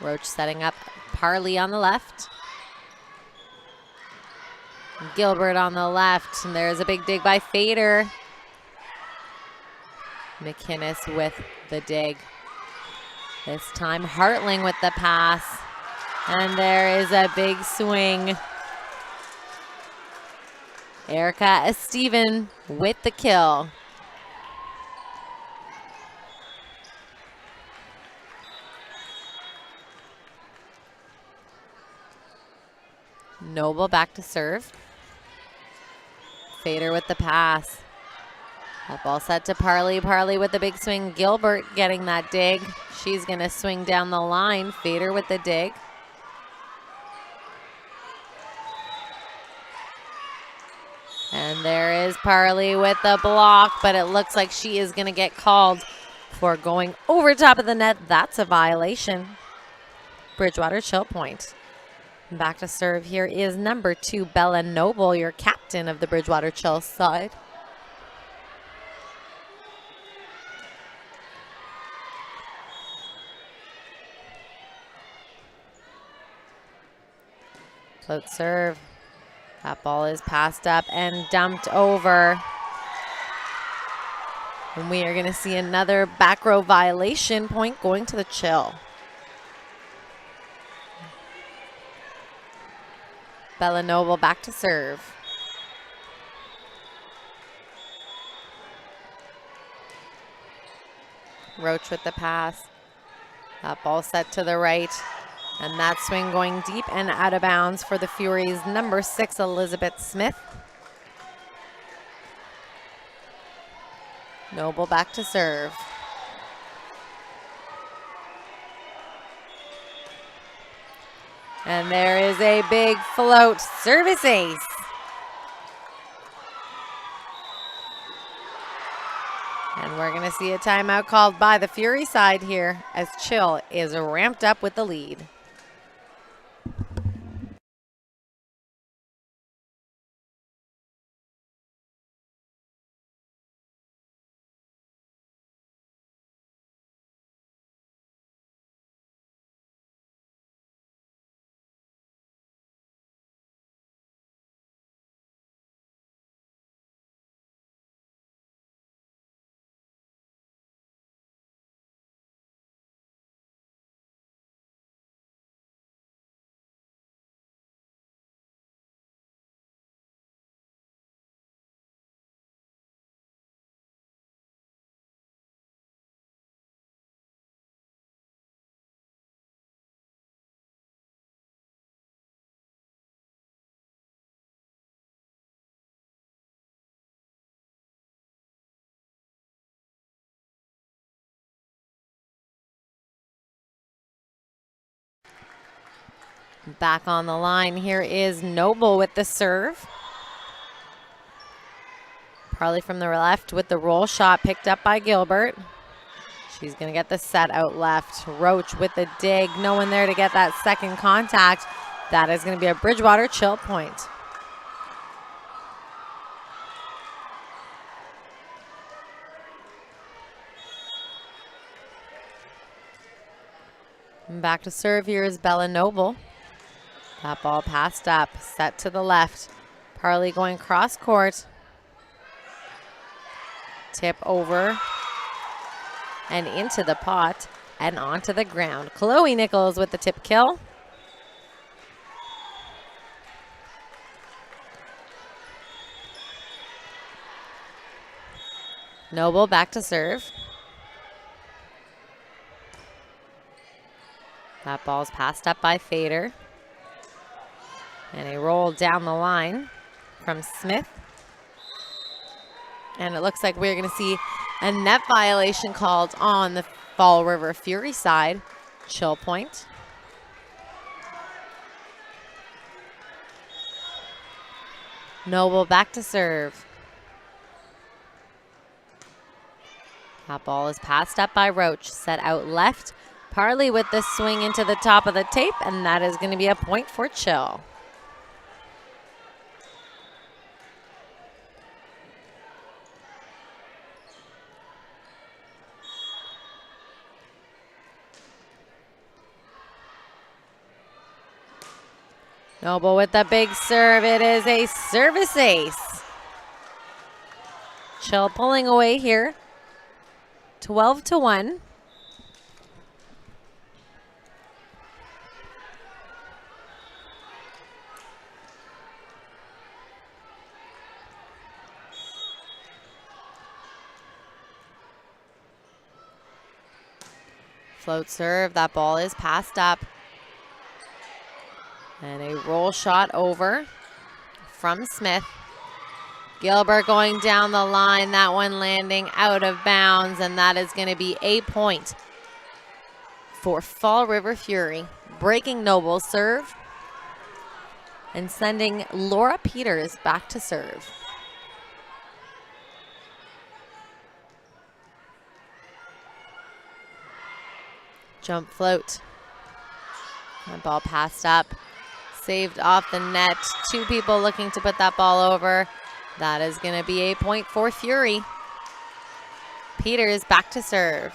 Roach setting up Parley on the left. Gilbert on the left, and there's a big dig by Fader. McInnes with the dig. This time Hartling with the pass. And there is a big swing. Erica Steven with the kill. Noble back to serve. Fader with the pass. That ball set to Parley. Parley with the big swing. Gilbert getting that dig. She's going to swing down the line. Fader with the dig. And there is Parley with the block, but it looks like she is going to get called for going over top of the net. That's a violation. Bridgewater chill point. Back to serve here is number 2, Bella Noble, your captain of the Bridgewater Chill side. Float serve. That ball is passed up and dumped over. And we are going to see another back row violation point going to the Chill. Bella Noble back to serve. Roach with the pass. That ball set to the right. And that swing going deep and out of bounds for the Furies. Number 6, Elizabeth Smith. Noble back to serve. And there is a big float service ace. And we're going to see a timeout called by the Fury side here as Chill is ramped up with the lead. Back on the line, here is Noble with the serve. Parley from the left with the roll shot picked up by Gilbert. She's going to get the set out left. Roach with the dig. No one there to get that second contact. That is going to be a Bridgewater chill point. And back to serve here is Bella Noble. That ball passed up, set to the left. Parley going cross court. Tip over and into the pot and onto the ground. Chloe Nichols with the tip kill. Noble back to serve. That ball's passed up by Fader. And a roll down the line from Smith. And it looks like we're going to see a net violation called on the Fall River Fury side. Chill point. Noble back to serve. That ball is passed up by Roach. Set out left. Parley with the swing into the top of the tape, and that is going to be a point for Chill. Noble with the big serve. It is a service ace. Chill pulling away here. 12-1. Float serve. That ball is passed up. And a roll shot over from Smith. Gilbert going down the line. That one landing out of bounds. And that is going to be a point for Fall River Fury. Breaking Noble's serve and sending Laura Peters back to serve. Jump float. That ball passed up. Saved off the net. Two people looking to put that ball over. That is going to be a point for Fury. Peters back to serve.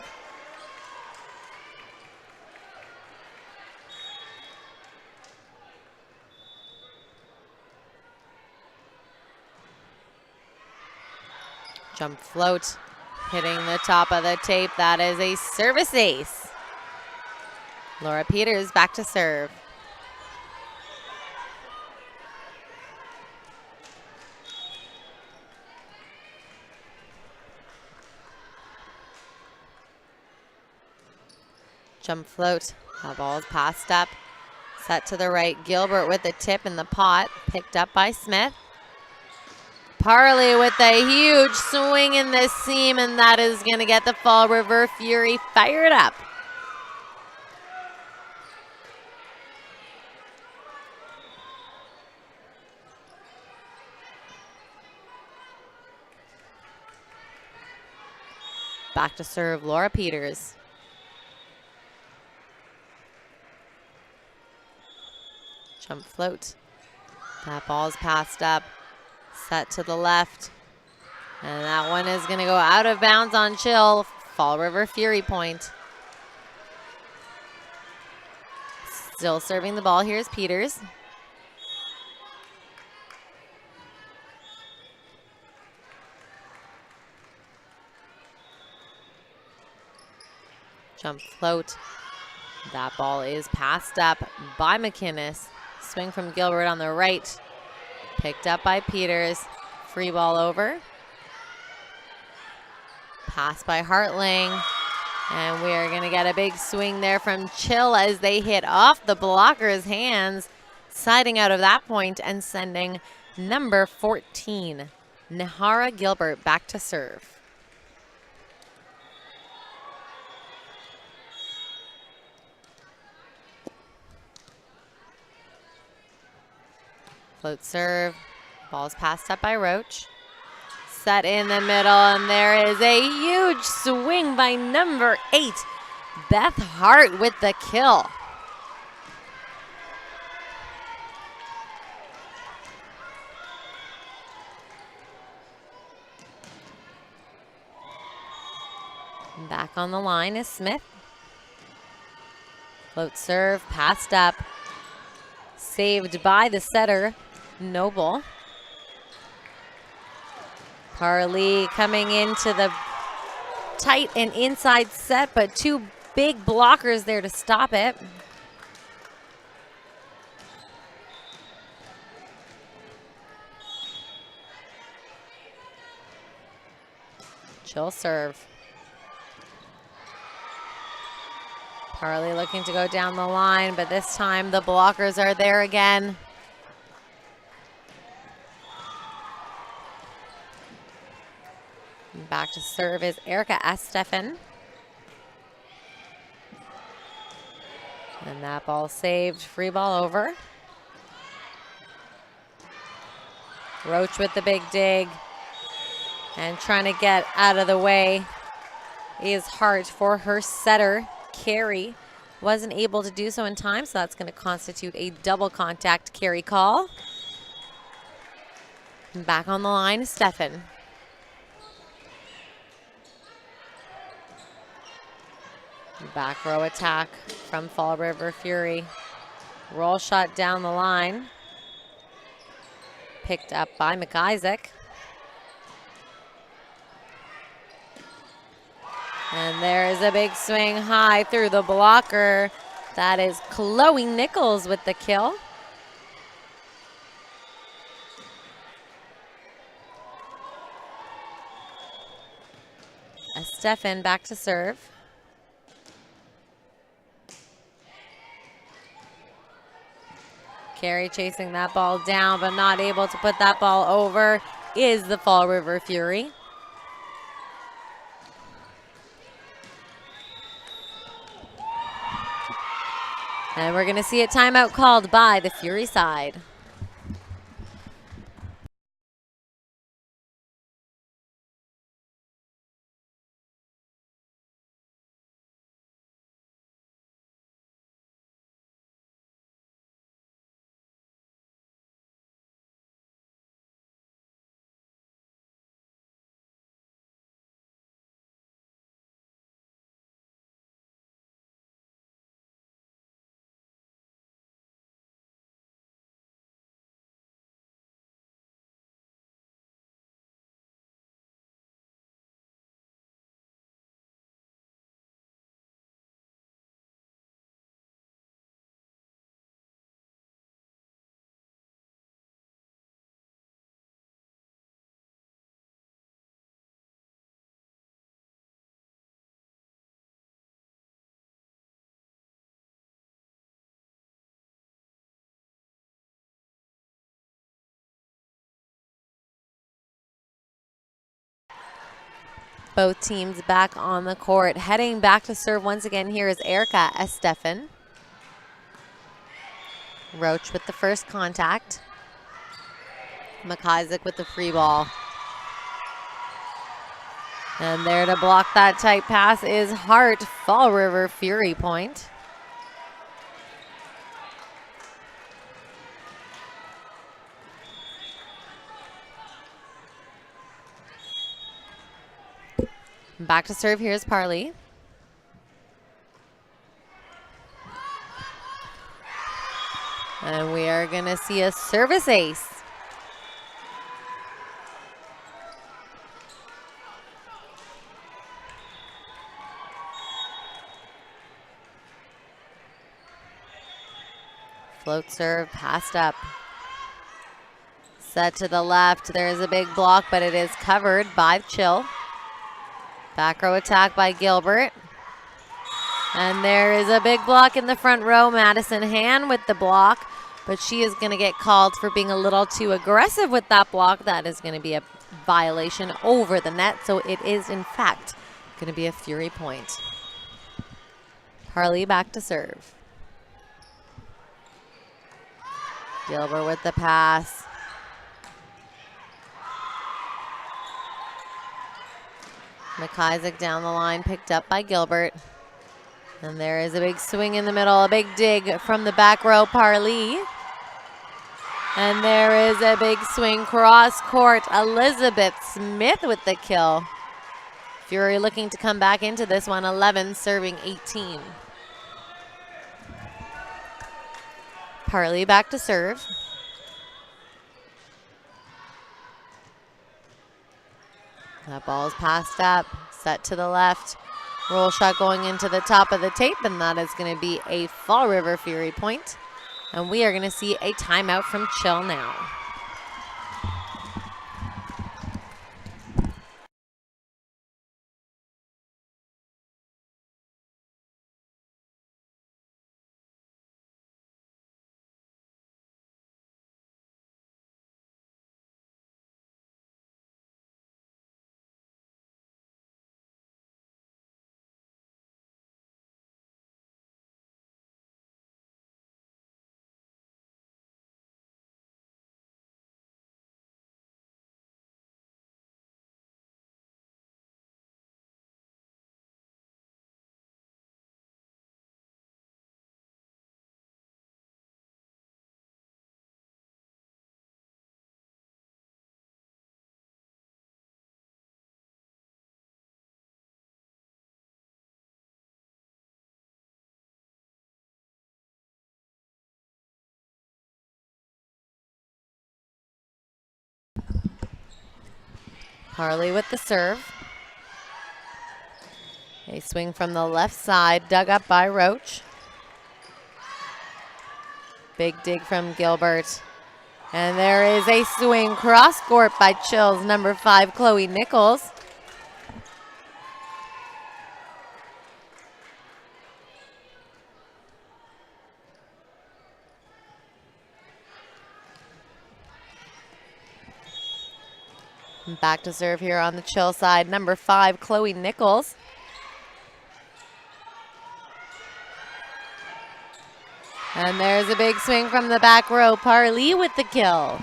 Jump float. Hitting the top of the tape. That is a service ace. Laura Peters back to serve. Jump float. That ball is passed up. Set to the right. Gilbert with the tip in the pot. Picked up by Smith. Parley with a huge swing in the seam, and that is going to get the Fall River Fury fired up. Back to serve Laura Peters. Jump float. That ball's passed up. Set to the left. And that one is going to go out of bounds on Chill. Fall River Fury point. Still serving the ball. Here's Peters. Jump float. That ball is passed up by McInnes. Swing from Gilbert on the right. Picked up by Peters. Free ball over. Pass by Hartling. And we are going to get a big swing there from Chill as they hit off the blocker's hands. Siding out of that point and sending number 14, Nahara Gilbert, back to serve. Float serve. Ball's passed up by Roach. Set in the middle, and there is a huge swing by number 8, Beth Hart with the kill. Back on the line is Smith. Float serve, passed up. Saved by the setter, Noble. Parley coming into the tight and inside set, but two big blockers there to stop it. Chill serve. Parley looking to go down the line, but this time the blockers are there again. Back to serve is Erica Estefan. And that ball saved. Free ball over. Roach with the big dig. And trying to get out of the way is Hart for her setter. Carry wasn't able to do so in time, so that's going to constitute a double contact carry call. And back on the line is Stefan. Back row attack from Fall River Fury. Roll shot down the line. Picked up by McIsaac. And there's a big swing high through the blocker. That is Chloe Nichols with the kill. Estefan back to serve. Carey chasing that ball down, but not able to put that ball over is the Fall River Fury. And we're going to see a timeout called by the Fury side. Both teams back on the court. Heading back to serve once again here is Erica Estefan. Roach with the first contact. McIsaac with the free ball. And there to block that tight pass is Hart. Fall River Fury point. Back to serve, here's Parley. And we are gonna see a service ace. Float serve, passed up. Set to the left, there's a big block, but it is covered by Chill. Back row attack by Gilbert. And there is a big block in the front row. Madison Han with the block, but she is going to get called for being a little too aggressive with that block. That is going to be a violation over the net, so it is, in fact, going to be a Fury point. Parley back to serve. Gilbert with the pass. McIsaac down the line, picked up by Gilbert. And there is a big swing in the middle, a big dig from the back row, Parley. And there is a big swing cross court, Elizabeth Smith with the kill. Fury looking to come back into this one, 11 serving 18. Parley back to serve. That ball is passed up, set to the left. Roll shot going into the top of the tape, and that is going to be a Fall River Fury point. And we are going to see a timeout from Chill now. Parley with the serve. A swing from the left side, dug up by Roach. Big dig from Gilbert. And there is a swing cross court by Chill's number 5, Chloe Nichols. Back to serve here on the Chill side, number 5, Chloe Nichols. And there's a big swing from the back row. Parley with the kill.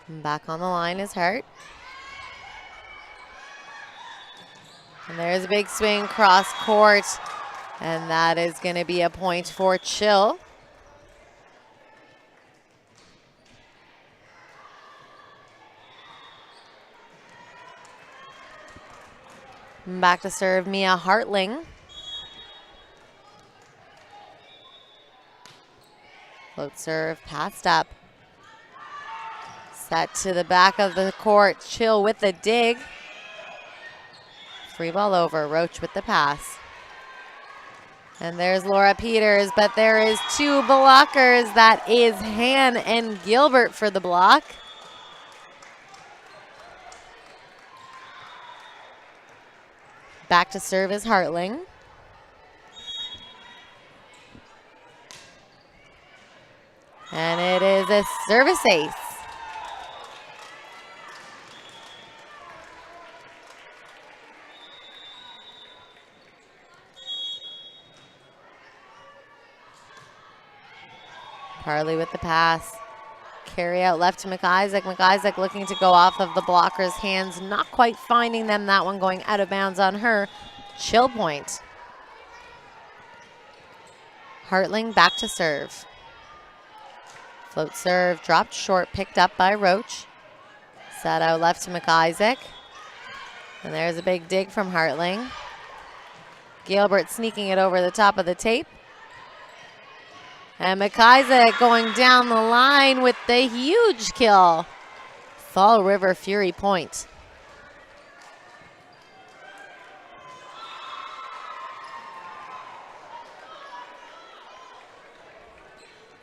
Back on the line is Hart. And there's a big swing cross court. And that is going to be a point for Chill. Back to serve Mia Hartling. Float serve, passed up. Set to the back of the court. Chill with the dig. Free ball over. Roach with the pass. And there's Laura Peters, but there is 2 blockers. That is Han and Gilbert for the block. Back to serve is Hartling. And it is a service ace. Parley with the pass. Carry out left to McIsaac. McIsaac looking to go off of the blocker's hands. Not quite finding them. That one going out of bounds on her. Chill point. Hartling back to serve. Float serve, dropped short, picked up by Roach. Set out left to McIsaac. And there's a big dig from Hartling. Gilbert sneaking it over the top of the tape. And McIsaac going down the line with the huge kill. Fall River Fury point.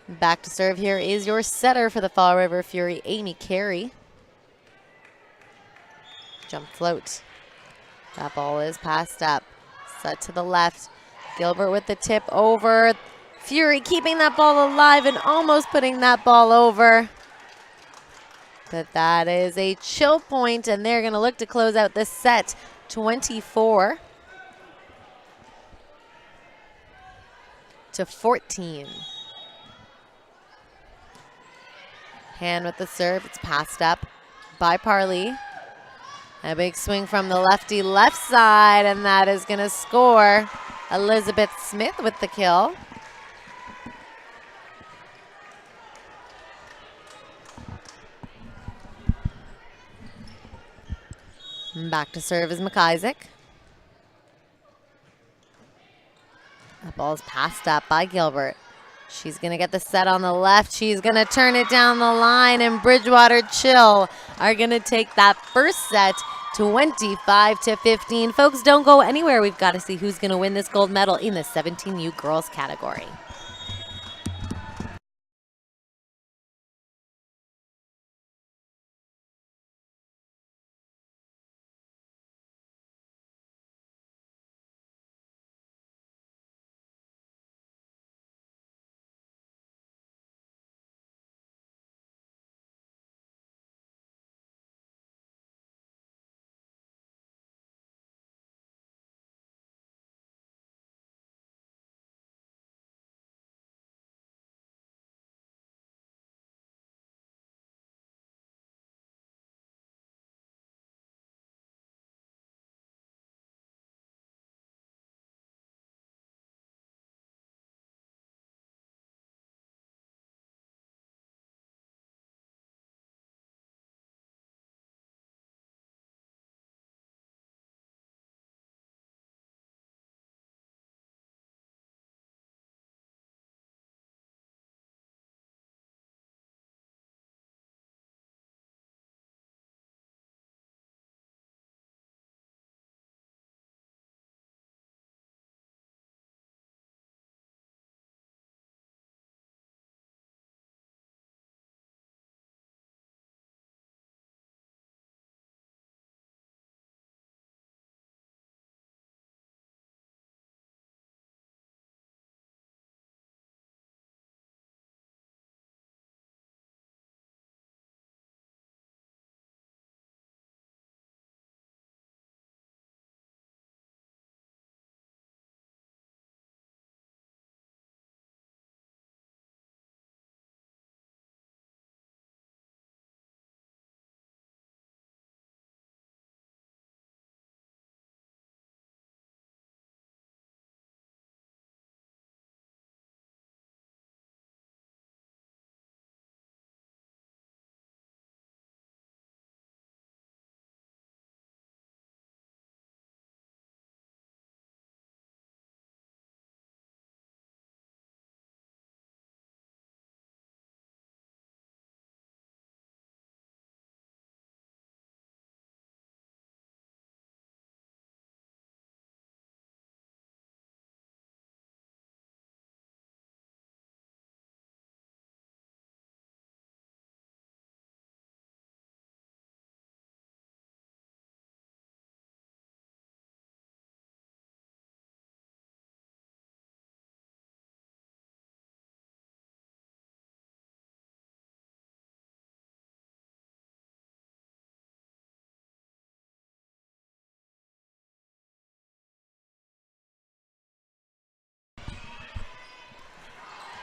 Back to serve here is your setter for the Fall River Fury, Amy Carey. Jump float. That ball is passed up. Set to the left. Gilbert with the tip over. Fury keeping that ball alive and almost putting that ball over. But that is a Chill point, and they're going to look to close out this set 24-14. Han with the serve. It's passed up by Parley. A big swing from the lefty left side, and that is going to score. Elizabeth Smith with the kill. Back to serve is McIsaac. That ball is passed up by Gilbert. She's going to get the set on the left. She's going to turn it down the line, and Bridgewater Chill are going to take that first set 25-15. Folks, don't go anywhere. We've got to see who's going to win this gold medal in the 17U girls category.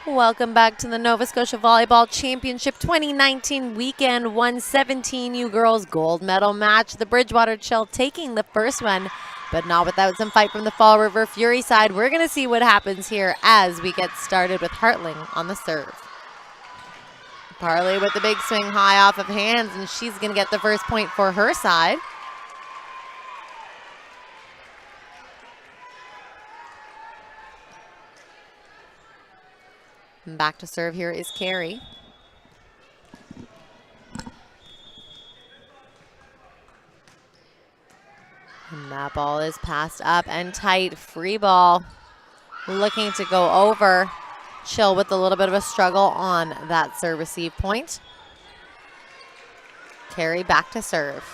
Welcome back to the Nova Scotia Volleyball Championship 2019 weekend 117U girls gold medal match. The Bridgewater Chill taking the first one, but not without some fight from the Fall River Fury side. We're going to see what happens here as we get started with Hartling on the serve. Parley with the big swing high off of hands, and she's going to get the first point for her side. And back to serve here is Carey. And that ball is passed up and tight. Free ball looking to go over. Chill with a little bit of a struggle on that serve receive point. Carey back to serve.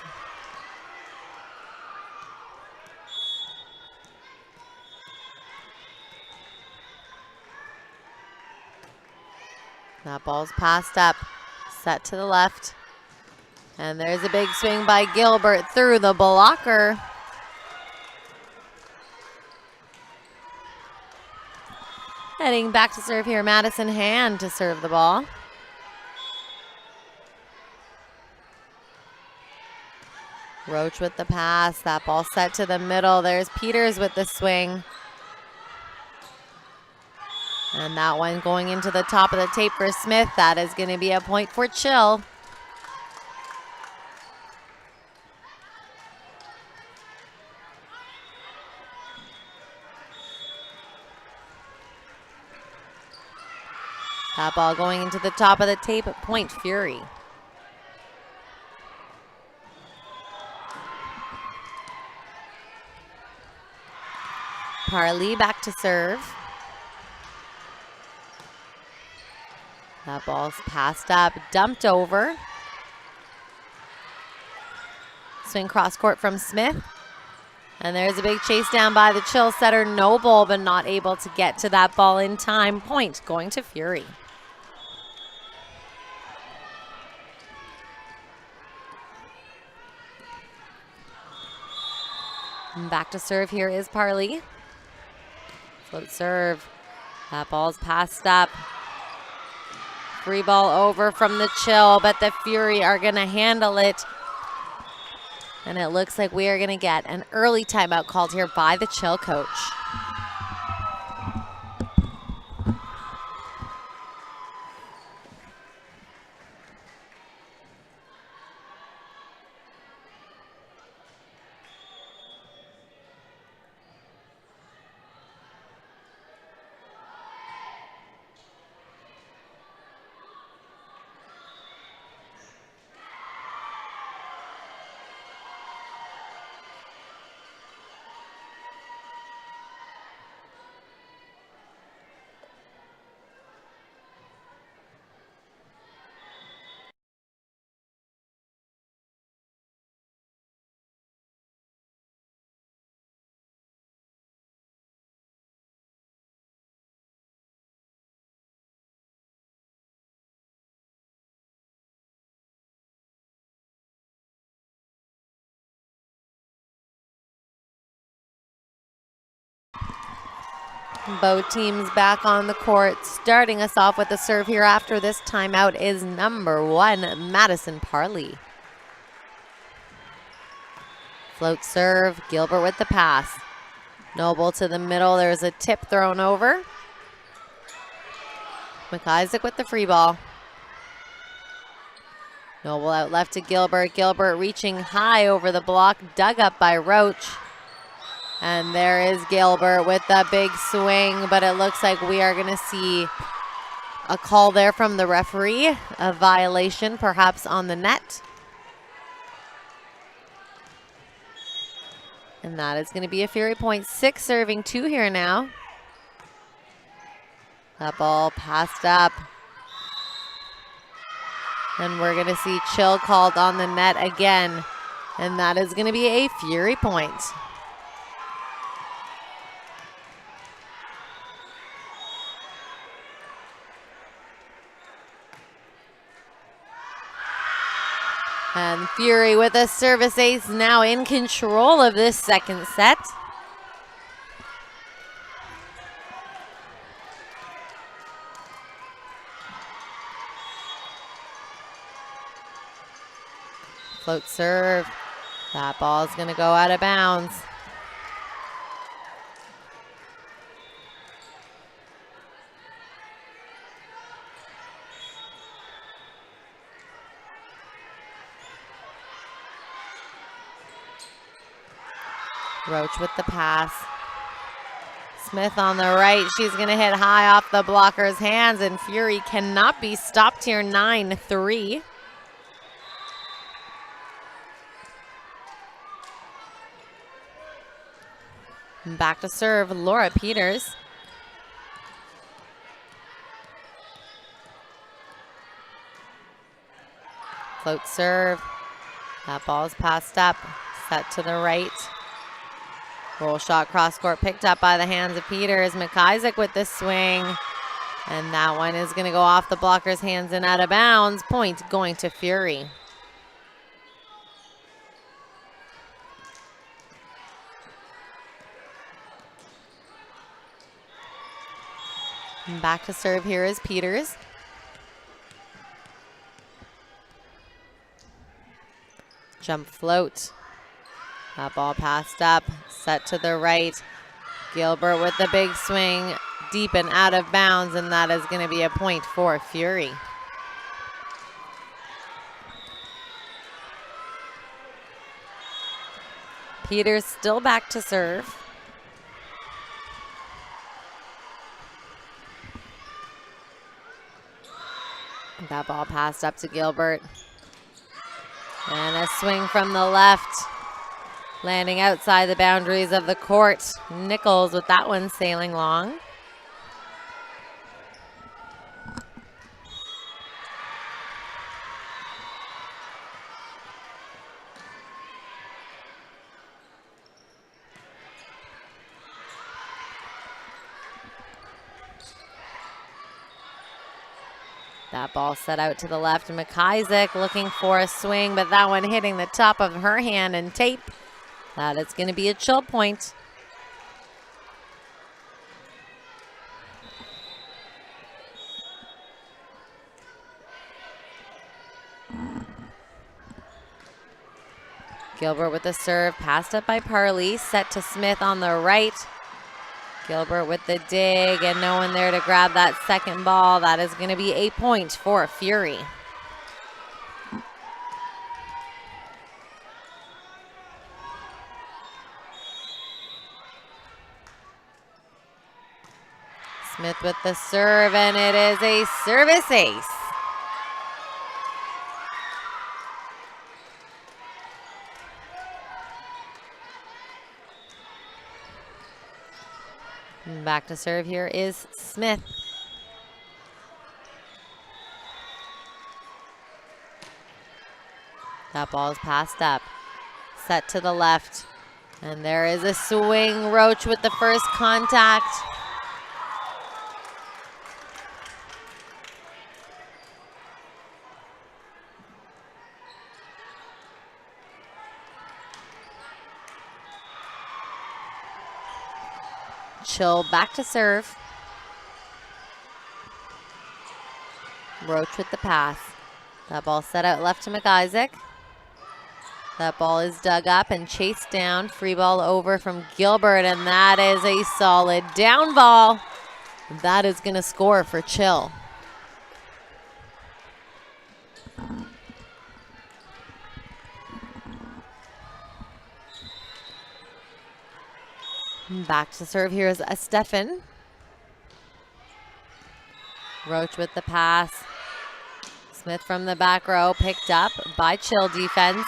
That ball's passed up, set to the left. And there's a big swing by Gilbert through the blocker. Heading back to serve here, Madison Hand to serve the ball. Roach with the pass, that ball set to the middle. There's Peters with the swing. And that one going into the top of the tape for Smith. That is going to be a point for Chill. That ball going into the top of the tape, point Fury. Parley back to serve. That ball's passed up, dumped over. Swing cross court from Smith. And there's a big chase down by the Chill setter, Noble, but not able to get to that ball in time. Point going to Fury. And back to serve here is Parley. Float serve. That ball's passed up. Free ball over from the Chill, but the Fury are going to handle it. And it looks like we are going to get an early timeout called here by the Chill coach. Both teams back on the court. Starting us off with the serve here after this timeout is number 1, Madison Parley. Float serve, Gilbert with the pass. Noble to the middle, there's a tip thrown over. McIsaac with the free ball. Noble out left to Gilbert. Gilbert reaching high over the block, dug up by Roach. And there is Gilbert with the big swing, but it looks like we are going to see a call there from the referee, a violation perhaps on the net. And that is going to be a Fury point. 6 serving 2 here now. That ball passed up. And we're going to see Chill called on the net again. And that is going to be a Fury point. And Fury with a service ace, now in control of this second set. Float serve. That ball's going to go out of bounds. Roach with the pass. Smith on the right. She's going to hit high off the blocker's hands, and Fury cannot be stopped here. 9-3. Back to serve, Laura Peters. Float serve. That ball is passed up. Set to the right. Roll shot cross court picked up by the hands of Peters. McIsaac with the swing. And that one is going to go off the blocker's hands and out of bounds. Point going to Fury. And back to serve here is Peters. Jump float. That ball passed up, set to the right. Gilbert with the big swing, deep and out of bounds, and that is going to be a point for Fury. Peters still back to serve. That ball passed up to Gilbert. And a swing from the left, landing outside the boundaries of the court. Nichols with that one sailing long. That ball set out to the left. McIsaac looking for a swing, but that one hitting the top of her hand and tape. That is going to be a chill point. Gilbert with the serve, passed up by Parley, set to Smith on the right. Gilbert with the dig, and no one there to grab that second ball. That is going to be a point for Fury. Smith with the serve, and it is a service ace. Back to serve here is Smith. That ball is passed up. Set to the left. And there is a swing. Roach with the first contact. Chill back to serve. Roach with the pass. That ball set out left to McIsaac. That ball is dug up and chased down. Free ball over from Gilbert, and that is a solid down ball. That is going to score for Chill. Back to serve here is Estefan. Roach with the pass. Smith from the back row, picked up by Chill defense.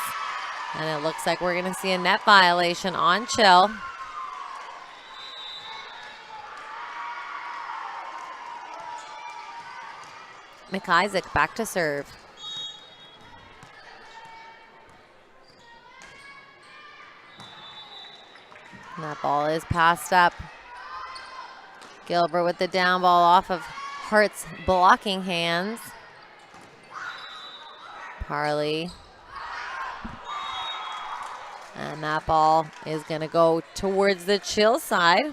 And it looks like we're going to see a net violation on Chill. McIsaac back to serve. And that ball is passed up. Gilbert with the down ball off of Hart's blocking hands. Parley. And that ball is going to go towards the Chill side.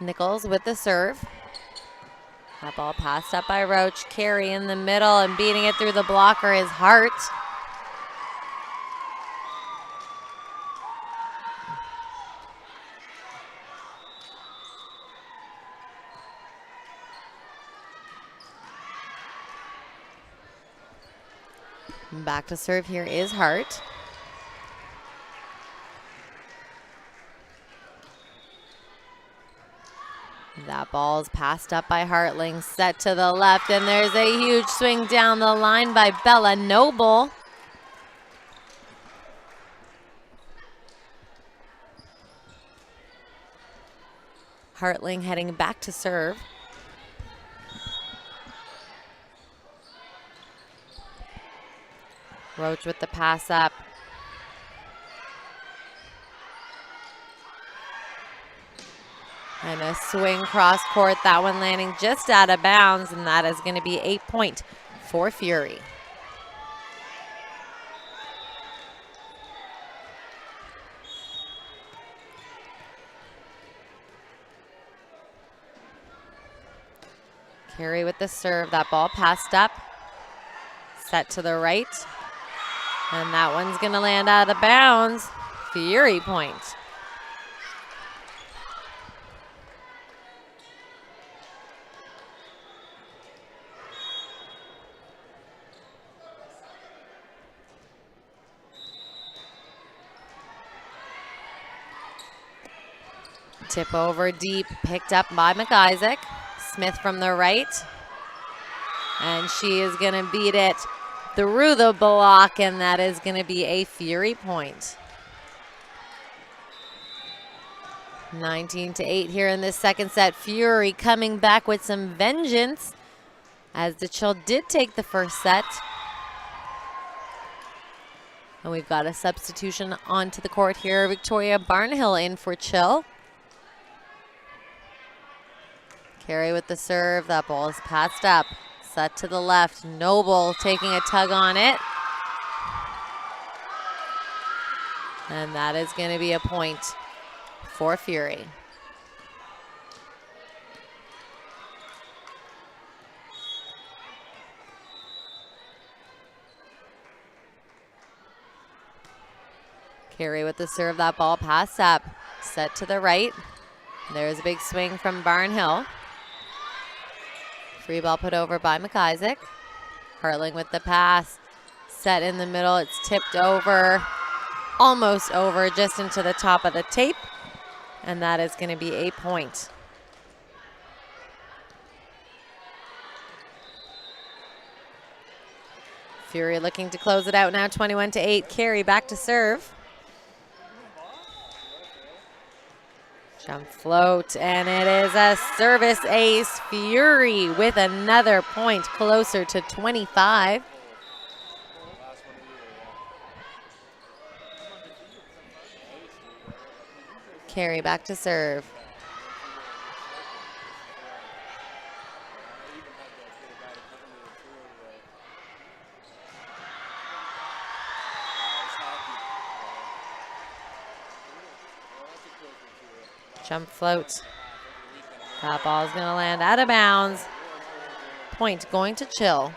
Nichols with the serve. That ball passed up by Roach. Carey in the middle and beating it through the blocker is Hart. Back to serve here is Hart. That ball is passed up by Hartling, set to the left, and there's a huge swing down the line by Bella Noble. Hartling heading back to serve. Roach with the pass up. And a swing cross court, that one landing just out of bounds, and that is going to be a point for Fury. Carey with the serve, that ball passed up, set to the right, and that one's going to land out of bounds. Fury point. Tip over deep, picked up by McIsaac. Smith from the right. And she is going to beat it through the block, and that is going to be a Fury point. 19-8 here in this second set. Fury coming back with some vengeance, as the Chill did take the first set. And we've got a substitution onto the court here. Victoria Barnhill in for Chill. Carey with the serve. That ball is passed up. Set to the left. Noble taking a tug on it. And that is going to be a point for Fury. Carey with the serve. That ball passed up. Set to the right. There's a big swing from Barnhill. Free ball put over by McIsaac. Hartling with the pass. Set in the middle. It's tipped over. Almost over, just into the top of the tape. And that is going to be a point. Fury looking to close it out now, 21-8. Carey back to serve. Jump float, and it is a service ace. Fury with another point, closer to 25. Carey back to serve. Jump float. That ball is going to land out of bounds. Point going to Chill.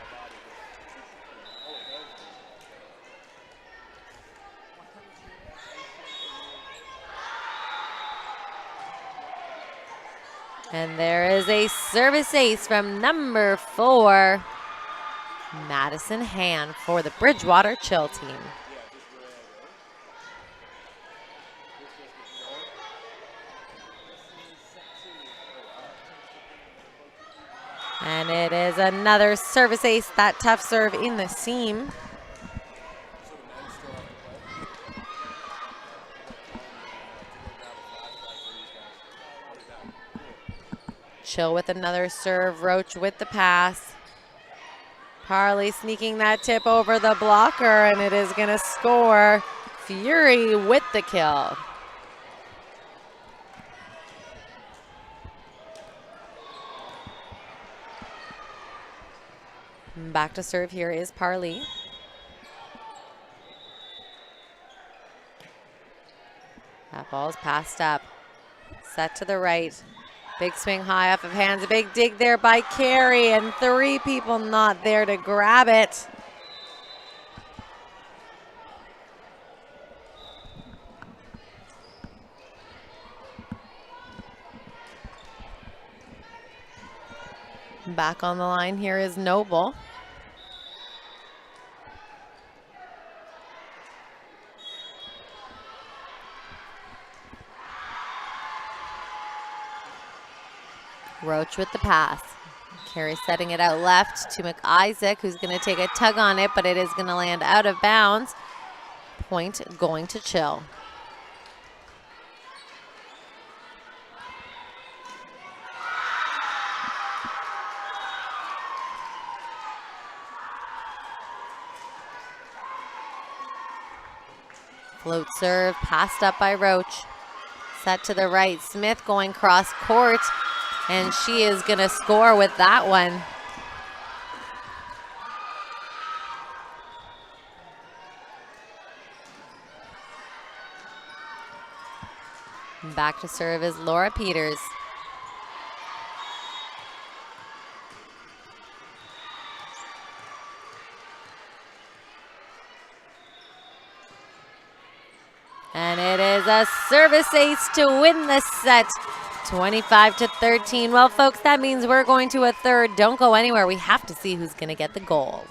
And there is a service ace from number 4, Madison Hand, for the Bridgewater Chill team. And it is another service ace, that tough serve in the seam. Chill with another serve, Roach with the pass. Parley sneaking that tip over the blocker, and it is going to score. Fury with the kill. Back to serve here is Parley. That ball is passed up. Set to the right. Big swing high off of hands. A big dig there by Carey, and 3 people not there to grab it. Back on the line here is Noble. Roach with the pass. Carey setting it out left to McIsaac, who's going to take a tug on it, but it is going to land out of bounds. Point going to Chill. Float serve, passed up by Roach. Set to the right, Smith going cross court, and she is going to score with that one. Back to serve is Laura Peters. And it is a service ace to win the set, 25-13. Well, folks, that means we're going to a third. Don't go anywhere. We have to see who's going to get the gold.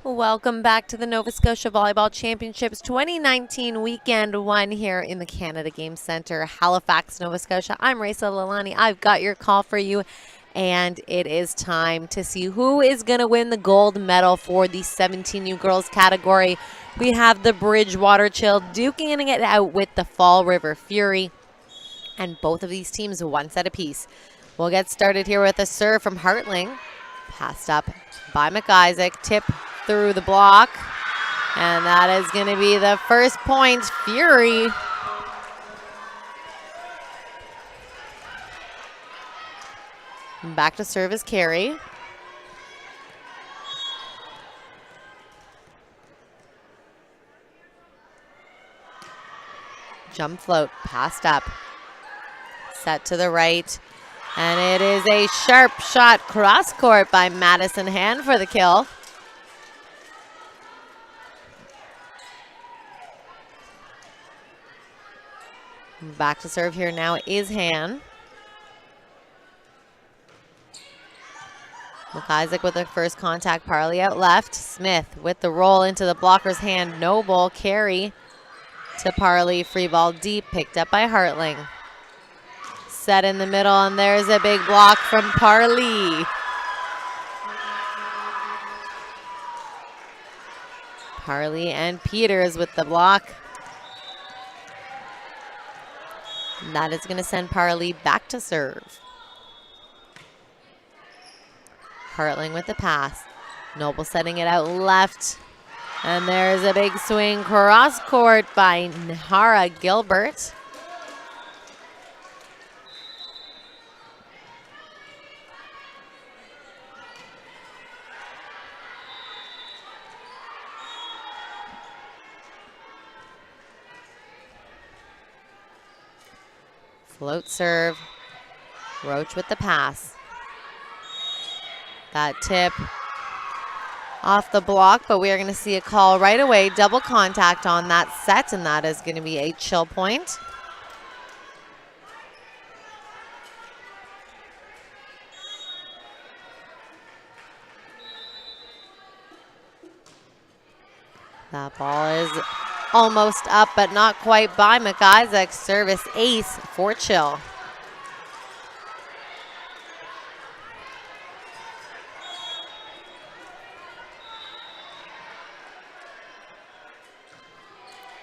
Welcome back to the Nova Scotia Volleyball Championships 2019 weekend one here in the Canada Game Centre, Halifax, Nova Scotia. I'm Raisa Lalani. I've got your call for you, and it is time to see who is going to win the gold medal for the 17U girls category. We have the Bridgewater Chill duking it out with the Fall River Fury, and both of these teams one set apiece. We'll get started here with a serve from Hartling. Passed up by McIsaac, tip through the block, and that is going to be the first point. Fury. Back to serve is Carey. Jump float, passed up. Set to the right. And it is a sharp shot cross court by Madison Hand for the kill. Back to serve here now is Hand. McIsaac with the first contact, Parley out left. Smith with the roll into the blocker's hand. Noble carry to Parley. Free ball deep, picked up by Hartling. Set in the middle, and there's a big block from Parley. Parley and Peters with the block. And that is going to send Parley back to serve. Hartling with the pass. Noble setting it out left. And there's a big swing cross court by Nahara Gilbert. Float serve. Roach with the pass. That tip off the block, but we are going to see a call right away. Double contact on that set, and that is going to be a chill point. That ball is almost up, but not quite by McIsaac. Service ace for chill.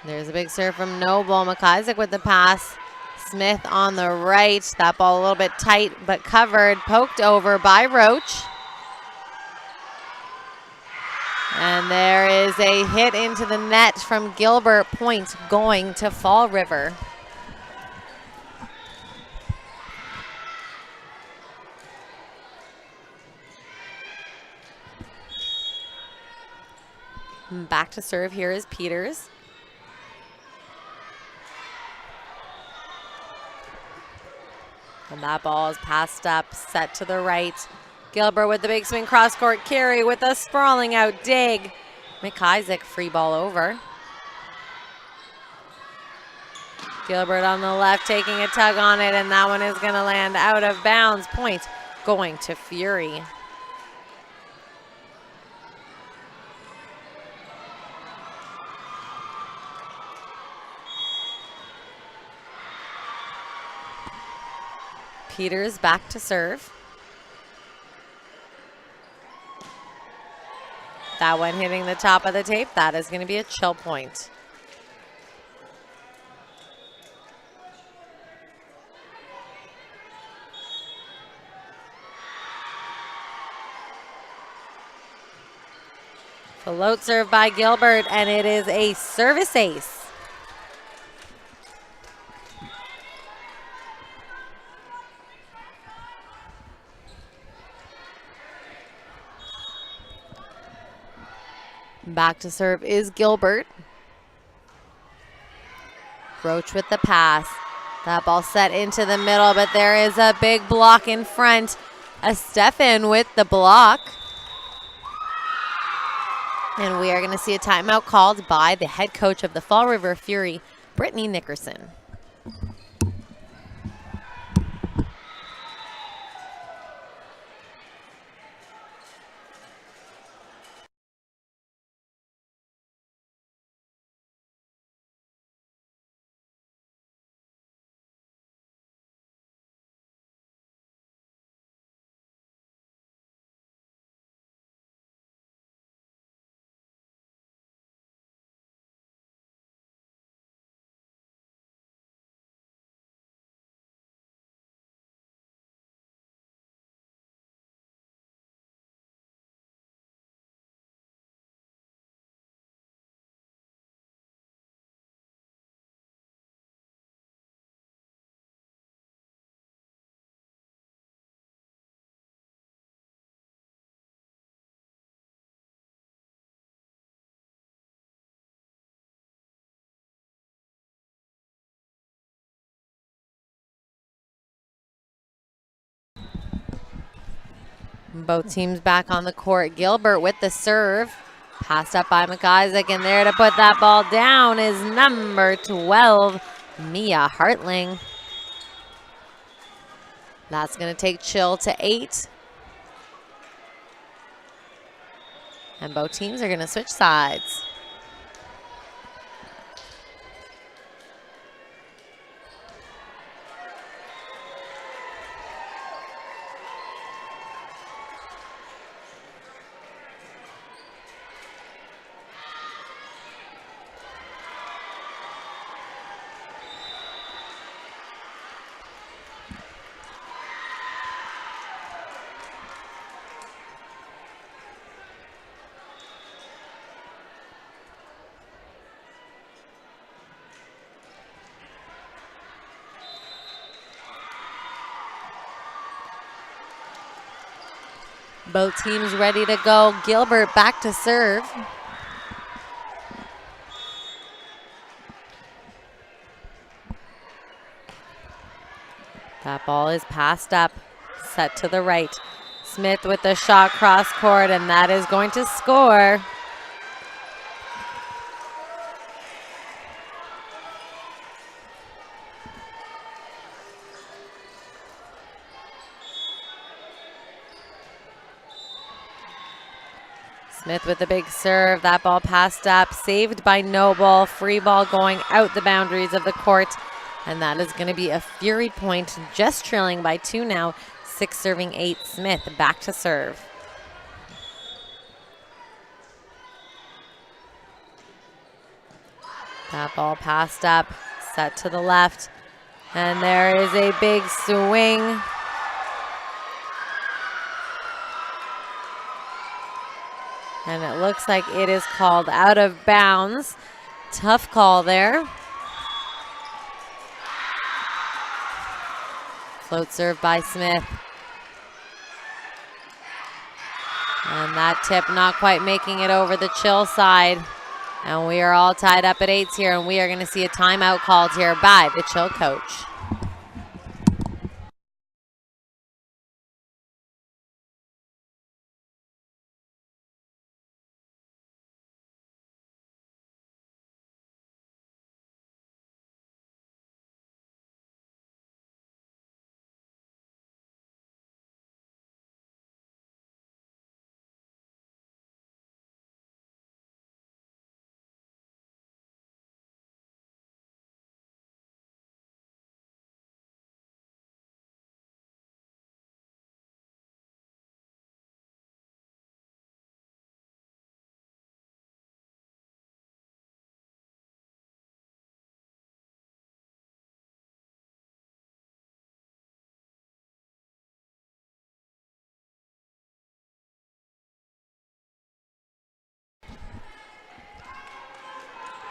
There's a big serve from Noble. McIsaac with the pass. Smith on the right. That ball a little bit tight, but covered. Poked over by Roach. And there is a hit into the net from Gilbert. Point going to Fall River. Back to serve here is Peters. And that ball is passed up, set to the right. Gilbert with the big swing cross court carry with a sprawling out dig. McIsaac free ball over. Gilbert on the left taking a tug on it, and that one is going to land out of bounds. Point going to Fury. Peters back to serve. That one hitting the top of the tape. That is going to be a chill point. Float serve by Gilbert, and it is a service ace. Back to serve is Gilbert. Roach with the pass. That ball set into the middle, but there is a big block in front. Stefan with the block. And we are going to see a timeout called by the head coach of the Fall River Fury, Brittany Nickerson. Both teams back on the court. Gilbert with the serve. Passed up by McIsaac, and there to put that ball down is number 12, Mia Hartling. That's going to take Chill to 8. And both teams are going to switch sides. Both teams ready to go. Gilbert back to serve. That ball is passed up, set to the right. Smith with the shot cross court, and that is going to score. Smith with the big serve. That ball passed up, saved by Noble. Free ball going out the boundaries of the court. And that is going to be a Fury point, just trailing by 2 now. 6 serving 8. Smith back to serve. That ball passed up, set to the left. And there is a big swing. And it looks like it is called out of bounds. Tough call there. Float serve by Smith. And that tip not quite making it over the Chill side. And we are all tied up at 8 here, and we are going to see a timeout called here by the Chill coach.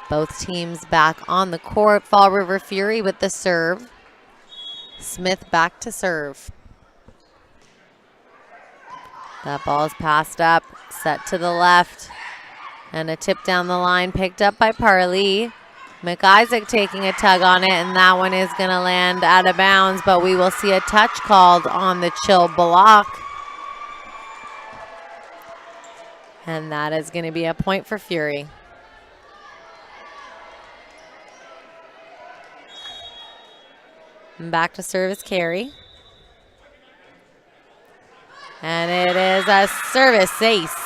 Both teams back on the court. Fall River Fury with the serve. Smith back to serve. That ball is passed up, set to the left. And a tip down the line picked up by Parley. McIsaac taking a tug on it, and that one is going to land out of bounds, but we will see a touch called on the Chill block. And that is going to be a point for Fury. And back to service carry. And it is a service ace.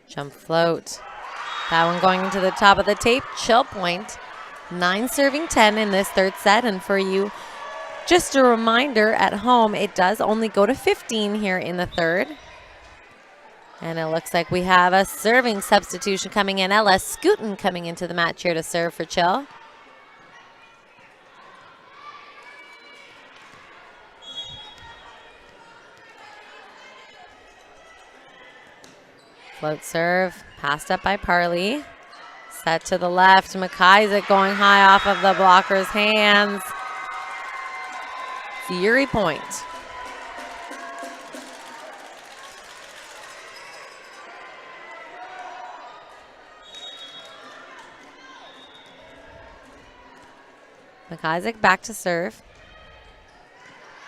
Jump float. That one going into the top of the tape. Chill point. 9 serving 10 in this third set. And for you, just a reminder at home, it does only go to 15 here in the third. And it looks like we have a serving substitution coming in. Ella Scooten coming into the match here to serve for Chill. Float serve, passed up by Parley. Set to the left. McIsaac going high off of the blocker's hands. Fury point. McIsaac back to serve.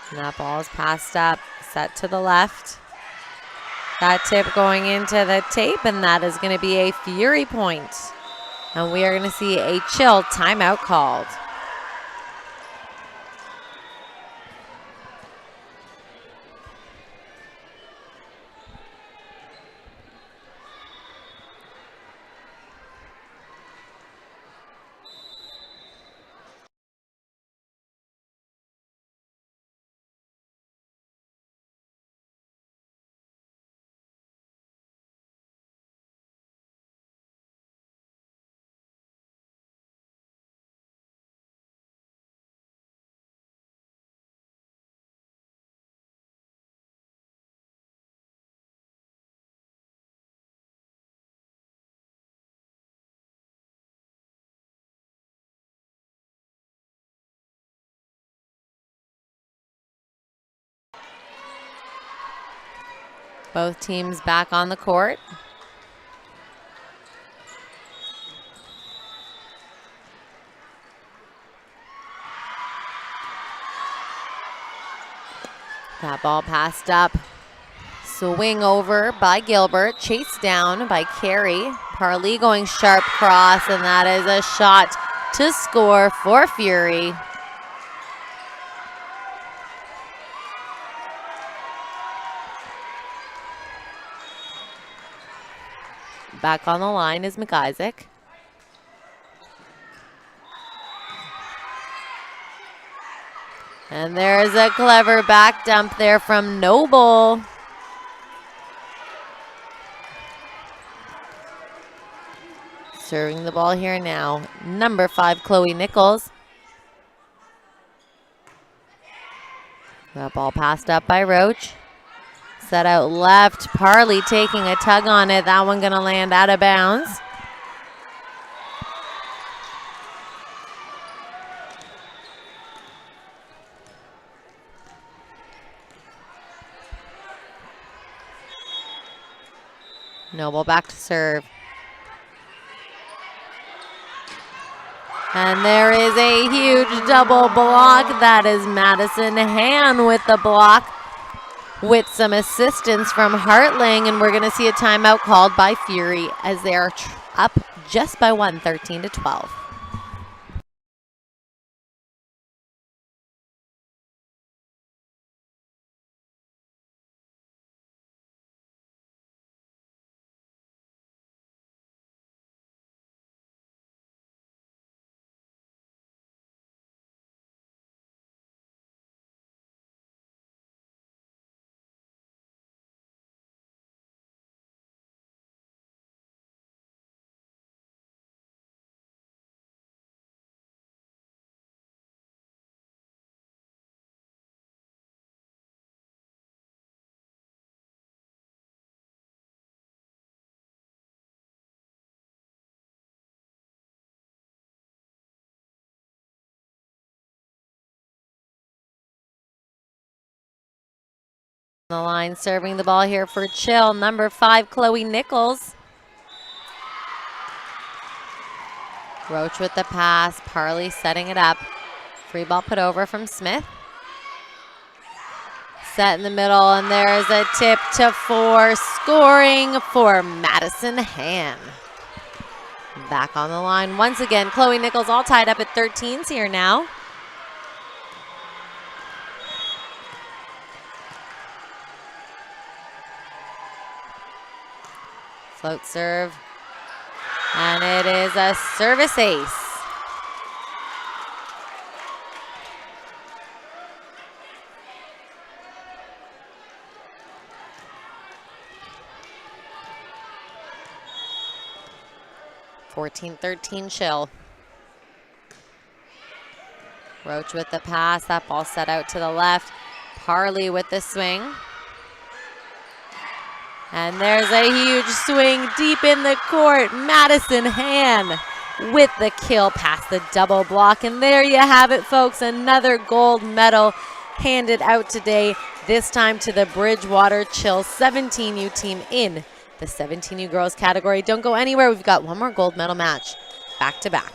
And that ball is passed up, set to the left. That tip going into the tape, and that is going to be a Fury point. And we are going to see a Chill timeout called. Both teams back on the court. That ball passed up. Swing over by Gilbert. Chased down by Carey. Parley going sharp cross, and that is a shot to score for Fury. Back on the line is McIsaac. And there's a clever back dump there from Noble. Serving the ball here now, number 5, Chloe Nichols. That ball passed up by Roach. Set out left, Parley taking a tug on it. That one gonna land out of bounds. Noble back to serve. And there is a huge double block. That is Madison Han with the block, with some assistance from Hartling, and we're going to see a timeout called by Fury as they are up just by 1, 13-12. The line serving the ball here for Chill, number 5, Chloe Nichols. Roach with the pass, Parley setting it up. Free ball put over from Smith. Set in the middle, and there's a tip to 4, scoring for Madison Han. Back on the line once again, Chloe Nichols all tied up at 13s here now. Float serve, and it is a service ace. (14-13) Chill. Roach with the pass. That ball set out to the left. Parley with the swing. And there's a huge swing deep in the court. Madison Han with the kill past the double block. And there you have it, folks. Another gold medal handed out today, this time to the Bridgewater Chill 17U team in the 17U girls category. Don't go anywhere. We've got one more gold medal match back to back.